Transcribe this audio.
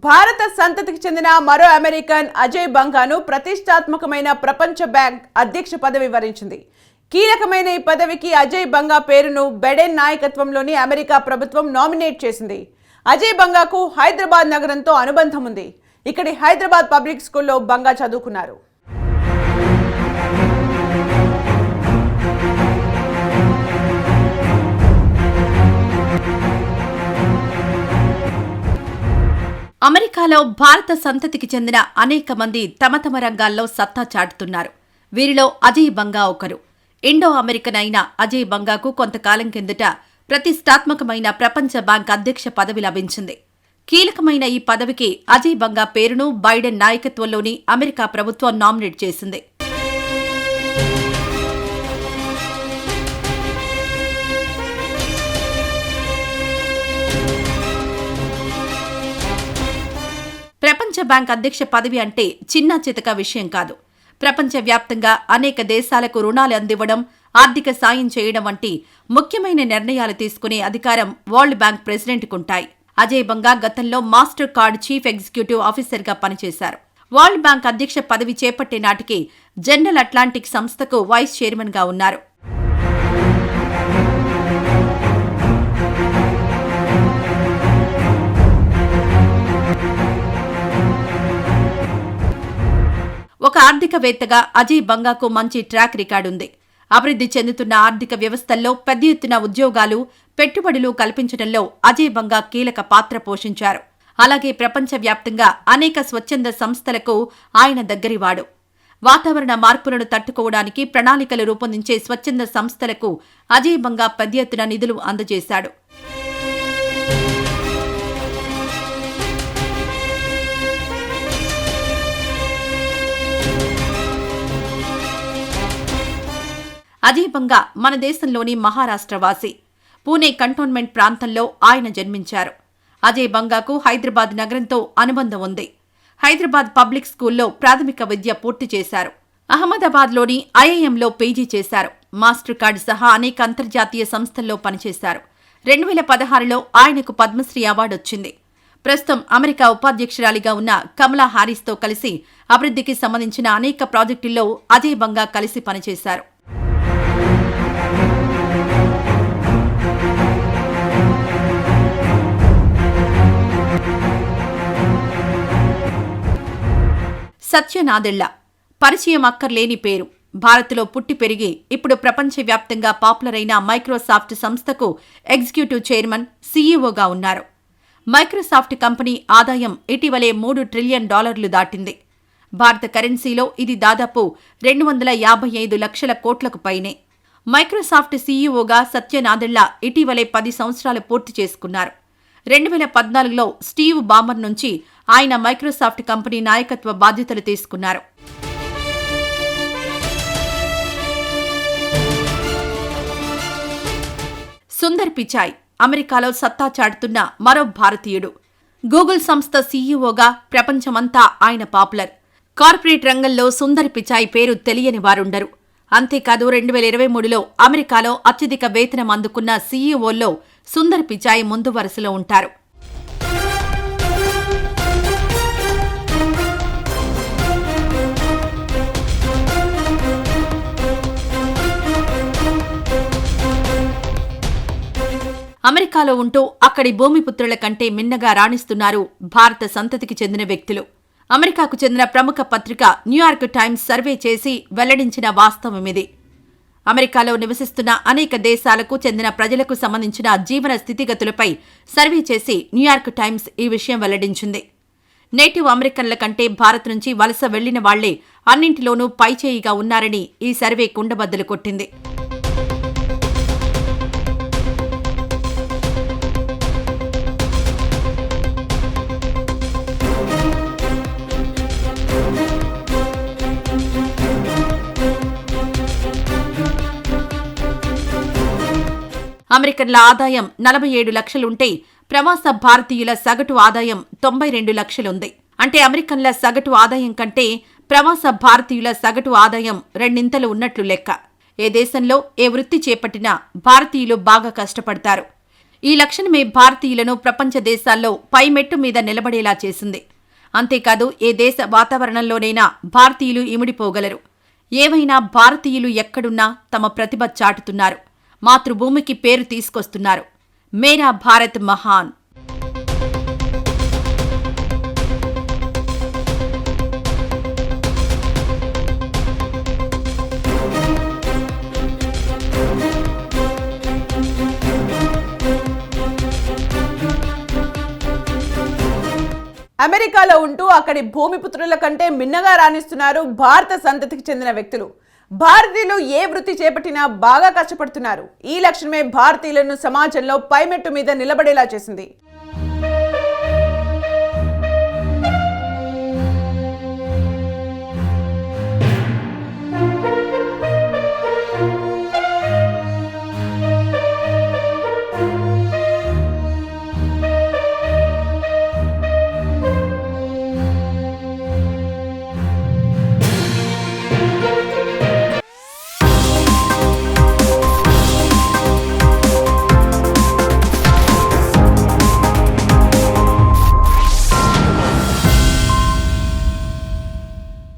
భారత సంతతికి చెందిన మరో అమెరికన్ అజయ్ బంగాను ప్రతిష్టాత్మకమైన ప్రపంచ బ్యాంక్ అధ్యక్ష పదవి వరించింది. కీలకమైన ఈ పదవికి అజయ్ బంగా పేరును బైడెన్ నాయకత్వంలోని అమెరికా ప్రభుత్వం నామినేట్ చేసింది. అజయ్ బంగాకు హైదరాబాద్ నగరంతో అనుబంధం ఉంది. ఇక్కడి హైదరాబాద్ పబ్లిక్ స్కూల్లో బంగా చదువుకున్నారు. అమెరికాలో భారత సంతతికి చెందిన అనేక మంది తమ తమ రంగాల్లో సత్తా చాటుతున్నారు. వీరిలో అజయ్ బంగా ఒకరు. ఇండో అమెరికన్ అయిన అజయ్ బంగాకు కొంతకాలం కిందట ప్రతిష్టాత్మకమైన ప్రపంచ బ్యాంక్ అధ్యక్ష పదవి లభించింది. కీలకమైన ఈ పదవికి అజయ్ బంగా పేరును బైడెన్ నాయకత్వంలోని అమెరికా ప్రభుత్వం నామినేట్ చేసింది. ప్రపంచ బ్యాంక్ అధ్యక్ష పదవి అంటే చిన్న చితక విషయం కాదు. ప్రపంచవ్యాప్తంగా అనేక దేశాలకు రుణాలు అందివ్వడం, ఆర్థిక సాయం చేయడం వంటి ముఖ్యమైన నిర్ణయాలు తీసుకునే అధికారం వరల్డ్ బ్యాంక్ ప్రెసిడెంట్కుంటాయి. అజయ్ బంగా గతంలో మాస్టర్ కార్డ్ చీఫ్ ఎగ్జిక్యూటివ్ ఆఫీసర్గా పనిచేశారు. వరల్డ్ బ్యాంక్ అధ్యక్ష పదవి చేపట్టే నాటికి జనరల్ అట్లాంటిక్ సంస్థకు వైస్ చైర్మన్గా ఉన్నారు. ఒక ఆర్థికవేత్తగా అజయ్ బంగాకు మంచి ట్రాక్ రికార్డుంది. అభివృద్ధి చెందుతున్న ఆర్థిక వ్యవస్థల్లో పెద్ద ఎత్తున ఉద్యోగాలు, పెట్టుబడులు కల్పించడంలో అజయ్ బంగా కీలక పాత్ర పోషించారు. అలాగే ప్రపంచవ్యాప్తంగా అనేక స్వచ్ఛంద సంస్థలకు ఆయన దగ్గరివాడు. వాతావరణ మార్పులను తట్టుకోవడానికి ప్రణాళికలు రూపొందించే స్వచ్ఛంద సంస్థలకు అజయ్ బంగా పెద్ద ఎత్తున నిధులు అందజేశాడు. అజయ్ బంగా మన దేశంలోని మహారాష్ట్రవాసి. పూణే కంటోన్మెంట్ ప్రాంతంలో ఆయన జన్మించారు. అజయ్ బంగాకు హైదరాబాద్ నగరంతో అనుబంధం ఉంది. హైదరాబాద్ పబ్లిక్ స్కూల్లో ప్రాథమిక విద్య పూర్తి చేశారు. అహ్మదాబాద్లోని ఐఐఎంలో పీజీ చేశారు. మాస్టర్ కార్డు సహా అనేక అంతర్జాతీయ సంస్థల్లో పనిచేశారు. 2016లో ఆయనకు పద్మశ్రీ అవార్డు వచ్చింది. ప్రస్తుతం అమెరికా ఉపాధ్యక్షురాలిగా ఉన్న కమలా హారిస్తో కలిసి అభివృద్ధికి సంబంధించిన అనేక ప్రాజెక్టుల్లో అజయ్ బంగా కలిసి పనిచేశారు. సత్య నాదెళ్ల పరిచయం అక్కర్లేని పేరు. భారత్లో పుట్టి పెరిగి ఇప్పుడు ప్రపంచవ్యాప్తంగా పాపులర్ అయిన మైక్రోసాఫ్ట్ సంస్థకు ఎగ్జిక్యూటివ్ చైర్మన్, సీఈఓగా ఉన్నారు. మైక్రోసాఫ్ట్ కంపెనీ ఆదాయం ఇటీవలే $3 ట్రిలియన్ దాటింది. భారత కరెన్సీలో ఇది దాదాపు 255 లక్షల కోట్లకు పైనే. మైక్రోసాఫ్ట్ సీఈఓగా సత్య నాదెళ్ల ఇటీవలే 10 సంవత్సరాలు పూర్తి చేసుకున్నారు. 2014లో స్టీవ్ బామర్ నుంచి ఆయన మైక్రోసాఫ్ట్ కంపెనీ నాయకత్వ బాధ్యతలు తీసుకున్నారు. సుందర్ పిచాయ్ అమెరికాలో సత్తా చాటుతున్న మరో భారతీయుడు. గూగుల్ సంస్థ సీఈఓగా ప్రపంచమంతా ఆయన పాపులర్. కార్పొరేట్ రంగంలో సుందర్ పిచాయ్ పేరు తెలియని వారుండరు. అంతేకాదు 2023లో అమెరికాలో అత్యధిక వేతనం అందుకున్న సీఈఓల్లో సుందర్ పిచాయ్ ముందు వరుసలో ఉంటారు. అమెరికాలో ఉంటూ అక్కడి భూమిపుత్రుల కంటే మిన్నగా రాణిస్తున్నారు భారత సంతతికి చెందిన వ్యక్తులు. అమెరికాకు చెందిన ప్రముఖ పత్రిక న్యూయార్క్ టైమ్స్ సర్వే చేసి వెల్లడించిన వాస్తవమిది. అమెరికాలో నివసిస్తున్న అనేక దేశాలకు చెందిన ప్రజలకు సంబంధించిన జీవన స్థితిగతులపై సర్వే చేసి న్యూయార్క్ టైమ్స్ ఈ విషయం వెల్లడించింది. నేటివ్ అమెరికన్ల కంటే భారత్ నుంచి వలస వెళ్లిన వాళ్లే అన్నింటిలోనూ పైచేయిగా ఉన్నారని ఈ సర్వే కుండబద్దలు కొట్టింది. అమెరికన్ల ఆదాయం 47 లక్షలుంటే ప్రవాస భారతీయుల సగటు ఆదాయం 92 లక్షలుంది. అంటే అమెరికన్ల సగటు ఆదాయం కంటే ప్రవాస భారతీయుల సగటు ఆదాయం రెండింతలు ఉన్నట్లు లెక్క. ఏ దేశంలో ఏ వృత్తి చేపట్టినా భారతీయులు బాగా కష్టపడతారు. ఈ లక్షణమే భారతీయులను ప్రపంచ దేశాల్లో పైమెట్టు మీద నిలబడేలా చేసింది. అంతేకాదు ఏ దేశ వాతావరణంలోనైనా భారతీయులు ఇమిడిపోగలరు. ఏవైనా భారతీయులు ఎక్కడున్నా తమ ప్రతిభ చాటుతున్నారు. మాతృభూమికి పేరు తీసుకొస్తున్నారు. మేరా భారత్ మహాన్. అమెరికాలో ఉంటూ అక్కడి భూమిపుత్రుల కంటే మిన్నగా రాణిస్తున్నారు భారత సంతతికి చెందిన వ్యక్తులు. భారతీయులు ఏ వృత్తి చేపట్టినా బాగా కష్టపడుతున్నారు. ఈ లక్షణమే భారతీయులను సమాజంలో పైమెట్టు మీద నిలబడేలా చేసింది.